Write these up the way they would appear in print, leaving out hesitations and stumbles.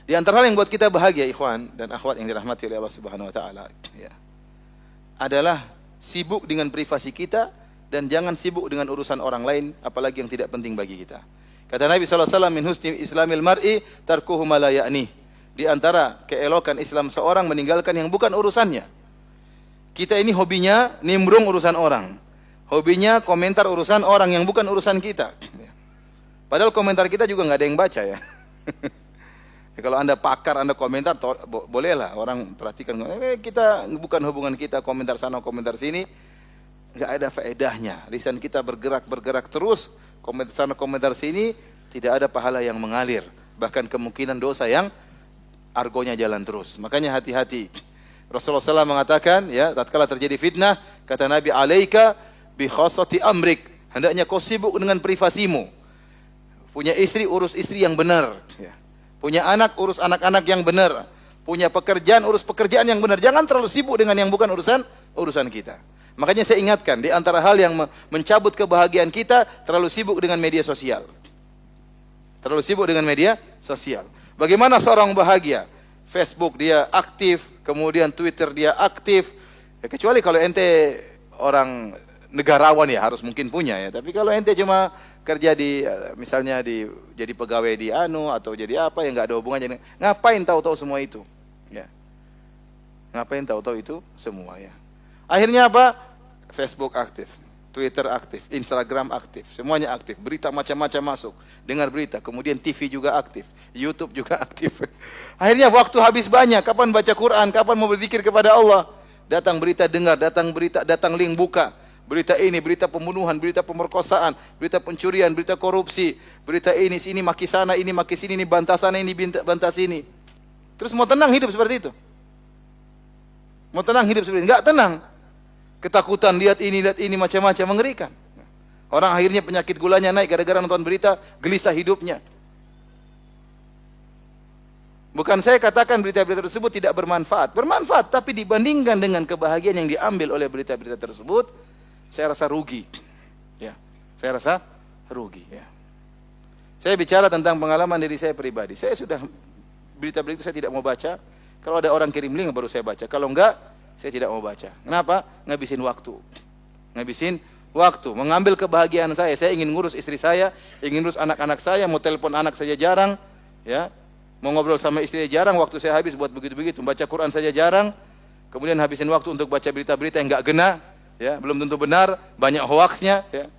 Di antara hal yang buat kita bahagia, ikhwan dan akhwat yang dirahmati oleh Allah Subhanahu wa taala, ya, adalah sibuk dengan privasi kita dan jangan sibuk dengan urusan orang lain, apalagi yang tidak penting bagi kita. Kata Nabi sallallahu alaihi wasallam, min husni islamil mar'i tarkuhu ma la ya'ni. Di antara keelokan Islam seorang meninggalkan yang bukan urusannya. Kita ini hobinya nimbrung urusan orang. Hobinya komentar urusan orang yang bukan urusan kita. Padahal komentar kita juga nggak ada yang baca ya. Ya, kalau Anda pakar, Anda komentar, bolehlah orang perhatikan. Kita bukan hubungan kita, komentar sana, komentar sini, nggak ada faedahnya. Lisan kita bergerak terus, komentar sana, komentar sini, tidak ada pahala yang mengalir. Bahkan kemungkinan dosa yang argonya jalan terus. Makanya hati-hati. Rasulullah SAW mengatakan, ya, tatkala terjadi fitnah, kata Nabi, alaika bi khasati amrik. Hendaknya kau sibuk dengan privasimu. Punya istri, urus istri yang benar. Ya. Punya anak, urus anak-anak yang benar. Punya pekerjaan, urus pekerjaan yang benar. Jangan terlalu sibuk dengan yang bukan urusan kita. Makanya saya ingatkan, di antara hal yang mencabut kebahagiaan kita, terlalu sibuk dengan media sosial. Terlalu sibuk dengan media sosial. Bagaimana seorang bahagia? Facebook dia aktif, kemudian Twitter dia aktif. Ya, kecuali kalau ente orang negarawan ya harus mungkin punya ya. Tapi kalau ente cuma kerja di misalnya jadi pegawai di atau jadi apa yang nggak ada hubungannya, ngapain tahu-tahu semua itu? Ya. Ngapain tahu-tahu itu semua ya? Akhirnya apa? Facebook aktif, Twitter aktif, Instagram aktif, semuanya aktif. Berita macam-macam masuk, dengar berita. Kemudian TV juga aktif, YouTube juga aktif. Akhirnya waktu habis banyak. Kapan baca Quran? Kapan mau berzikir kepada Allah? Datang berita dengar, datang link buka. Berita ini, berita pembunuhan, berita pemerkosaan, berita pencurian, berita korupsi, berita ini, sini maki sana, ini maki sini, ini bantah sana, ini bantah sini. Terus mau tenang hidup seperti itu? Mau tenang hidup seperti itu? Enggak tenang. Ketakutan, lihat ini macam-macam, mengerikan. Orang akhirnya penyakit gulanya naik gara-gara nonton berita, gelisah hidupnya. Bukan saya katakan berita-berita tersebut tidak bermanfaat. Bermanfaat, tapi dibandingkan dengan kebahagiaan yang diambil oleh berita-berita tersebut, saya rasa rugi. Ya, saya rasa rugi. Ya. Saya bicara tentang pengalaman diri saya pribadi. Saya sudah berita-berita saya tidak mau baca. Kalau ada orang kirim link baru saya baca. Kalau enggak, saya tidak mau baca. Kenapa? Ngabisin waktu. Ngabisin waktu. Mengambil kebahagiaan saya. Saya ingin ngurus istri saya, ingin ngurus anak-anak saya, mau telepon anak saja jarang. Ya, mau ngobrol sama istri jarang. Waktu saya habis buat begitu-begitu. Baca Quran saja jarang. Kemudian habisin waktu untuk baca berita-berita yang enggak gena. Ya, belum tentu benar, banyak hoaxnya. Ya.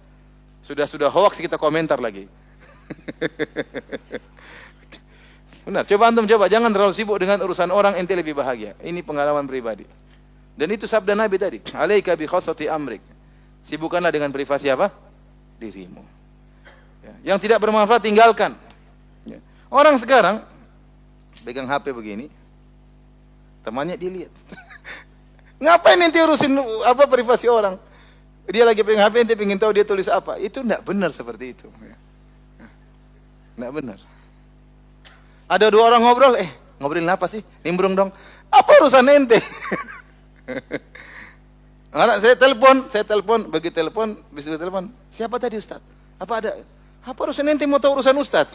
Sudah hoax kita komentar lagi. Benar, coba jangan terlalu sibuk dengan urusan orang, ente lebih bahagia. Ini pengalaman pribadi. Dan itu sabda Nabi tadi, alaika bi khasati amrik. Sibukkanlah dengan privasi apa? Dirimu. Ya. Yang tidak bermanfaat tinggalkan. Ya. Orang sekarang pegang HP begini, temannya dilihat. Ngapain ente urusin apa privasi orang? Dia lagi pegang HP, ente pengen tahu dia tulis apa. Itu enggak benar seperti itu. Enggak benar. Ada dua orang ngobrol, ngobrolin apa sih? Nimbrung dong. Apa urusan ente? Anak saya telepon, bagi telepon, bisa telepon. Siapa tadi Ustaz? Apa urusan ente mau tahu urusan Ustaz?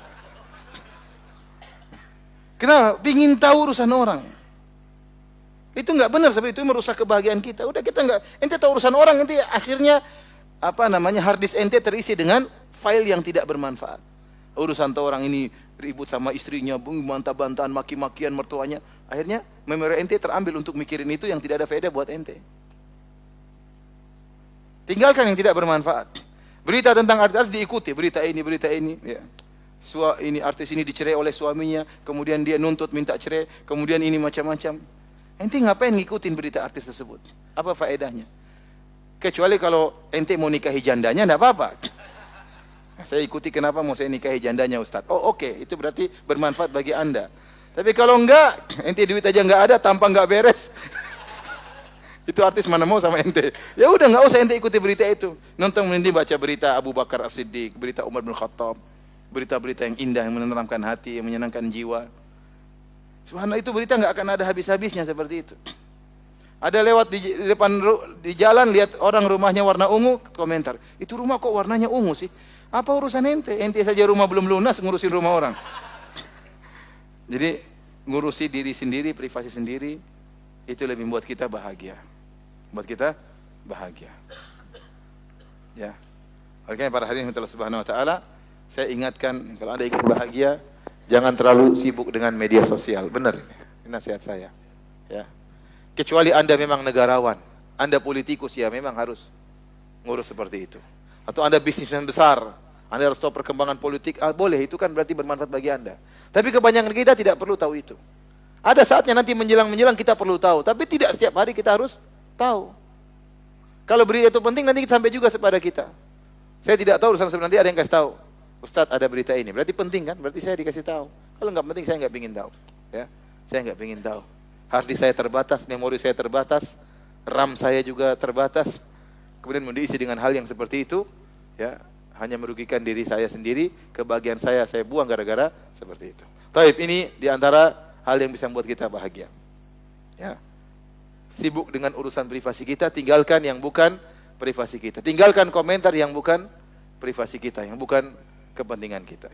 Kenapa? Pingin tahu urusan orang. Itu enggak benar, seperti itu merusak kebahagiaan kita. Udah kita enggak, ente tahu urusan orang, ente akhirnya hard disk ente terisi dengan file yang tidak bermanfaat. Urusan tahu orang ini ribut sama istrinya, bantah-bantahan, maki-makian mertuanya. Akhirnya memori ente terambil untuk mikirin itu yang tidak ada faedah buat ente. Tinggalkan yang tidak bermanfaat. Berita tentang artis diikuti, berita ini ya. Ini artis ini dicerai oleh suaminya, kemudian dia nuntut minta cerai, kemudian ini macam-macam. Ente ngapain ngikutin berita artis tersebut? Apa faedahnya? Kecuali kalau ente mau nikahi jandanya, enggak apa-apa. Saya ikuti kenapa mau saya nikahi jandanya Ustaz. Oh oke, itu berarti bermanfaat bagi Anda. Tapi kalau enggak, ente duit aja enggak ada, tampang enggak beres. Itu artis mana mau sama ente. Ya udah enggak usah ente ikuti berita itu. Nonton nanti baca berita Abu Bakar As-Siddiq, berita Umar bin Khattab, berita-berita yang indah yang menenteramkan hati, yang menyenangkan jiwa. Subhanallah, itu berita enggak akan ada habis-habisnya seperti itu. Ada lewat di jalan lihat orang rumahnya warna ungu, komentar. Itu rumah kok warnanya ungu sih? Apa urusan ente? Ente saja rumah belum lunas ngurusin rumah orang. Jadi ngurusi diri sendiri, privasi sendiri, itu lebih membuat kita bahagia. Buat kita bahagia. Ya. Oleh karena para hadirin Allah Subhanahu wa taala, saya ingatkan kalau Anda ingin bahagia, jangan terlalu sibuk dengan media sosial. Benar ini nasihat saya. Ya. Kecuali Anda memang negarawan, Anda politikus, ya memang harus ngurus seperti itu. Atau Anda bisnismen besar, Anda harus tahu perkembangan politik, boleh, itu kan berarti bermanfaat bagi Anda. Tapi kebanyakan kita tidak perlu tahu itu. Ada saatnya nanti menjelang-menjelang kita perlu tahu, tapi tidak setiap hari kita harus tahu. Kalau berita itu penting, nanti sampai juga kepada kita. Saya tidak tahu urusan sebenarnya, ada yang kasih tahu. Ustadz, ada berita ini, berarti penting kan? Berarti saya dikasih tahu. Kalau nggak penting, saya nggak ingin tahu. Ya, saya nggak ingin tahu. Harddisk saya terbatas, memori saya terbatas, RAM saya juga terbatas. Kemudian mau diisi dengan hal yang seperti itu, ya hanya merugikan diri saya sendiri, kebahagiaan saya buang gara-gara seperti itu. Taib, ini diantara hal yang bisa membuat kita bahagia. Ya. Sibuk dengan urusan privasi kita, tinggalkan yang bukan privasi kita. Tinggalkan komentar yang bukan privasi kita, yang bukan kepentingan kita.